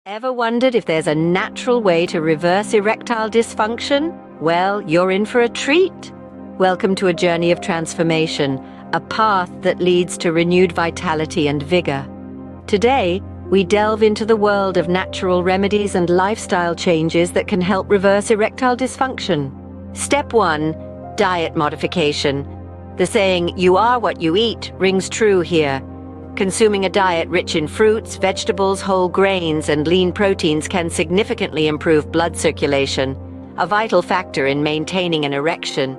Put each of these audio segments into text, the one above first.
Ever wondered if there's a natural way to reverse erectile dysfunction? Well, you're in for a treat. Welcome to a journey of transformation, a path that leads to renewed vitality and vigor. Today, we delve into the world of natural remedies and lifestyle changes that can help reverse erectile dysfunction. Step 1. Diet modification. The saying, "You are what you eat," rings true here. Consuming a diet rich in fruits, vegetables, whole grains, and lean proteins can significantly improve blood circulation, a vital factor in maintaining an erection.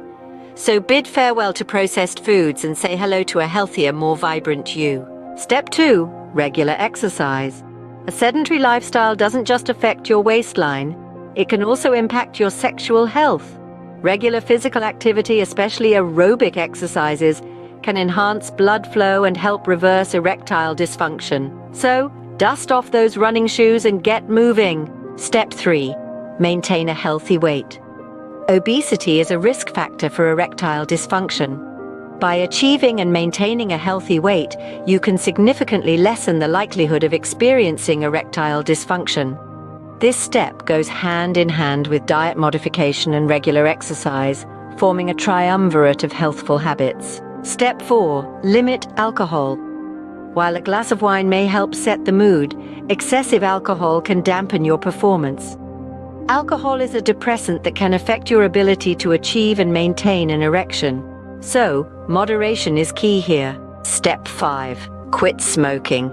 So bid farewell to processed foods and say hello to a healthier, more vibrant you. Step 2. Regular exercise. A sedentary lifestyle doesn't just affect your waistline, it can also impact your sexual health. Regular physical activity, especially aerobic exercises, can enhance blood flow and help reverse erectile dysfunction. So, dust off those running shoes and get moving. Step 3. Maintain a healthy weight. Obesity is a risk factor for erectile dysfunction. By achieving and maintaining a healthy weight, you can significantly lessen the likelihood of experiencing erectile dysfunction. This step goes hand in hand with diet modification and regular exercise, forming a triumvirate of healthful habits. Step 4. Limit alcohol. While a glass of wine may help set the mood, excessive alcohol can dampen your performance. Alcohol is a depressant that can affect your ability to achieve and maintain an erection. So, moderation is key here. Step 5. Quit smoking.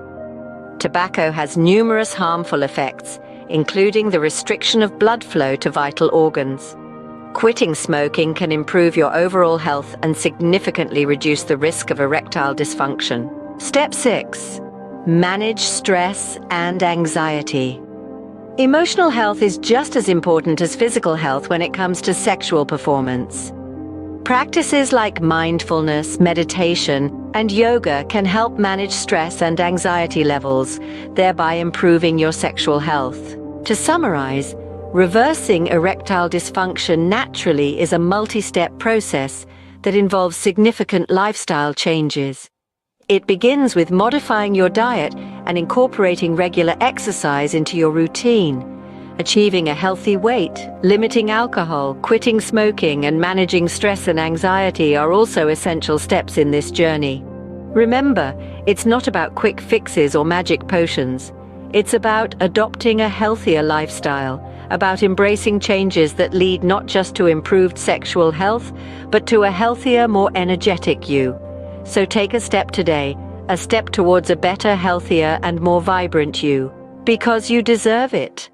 Tobacco has numerous harmful effects, including the restriction of blood flow to vital organs. Quitting smoking can improve your overall health and significantly reduce the risk of erectile dysfunction. Step 6. Manage stress and anxiety. Emotional health is just as important as physical health when it comes to sexual performance. Practices like mindfulness, meditation, and yoga can help manage stress and anxiety levels, thereby improving your sexual health. To summarize, reversing erectile dysfunction naturally is a multi-step process that involves significant lifestyle changes. It begins with modifying your diet and incorporating regular exercise into your routine. Achieving a healthy weight, limiting alcohol, quitting smoking, and managing stress and anxiety are also essential steps in this journey. Remember, it's not about quick fixes or magic potions. It's about adopting a healthier lifestyle, about embracing changes that lead not just to improved sexual health, but to a healthier, more energetic you. So take a step today, a step towards a better, healthier, and more vibrant you, because you deserve it.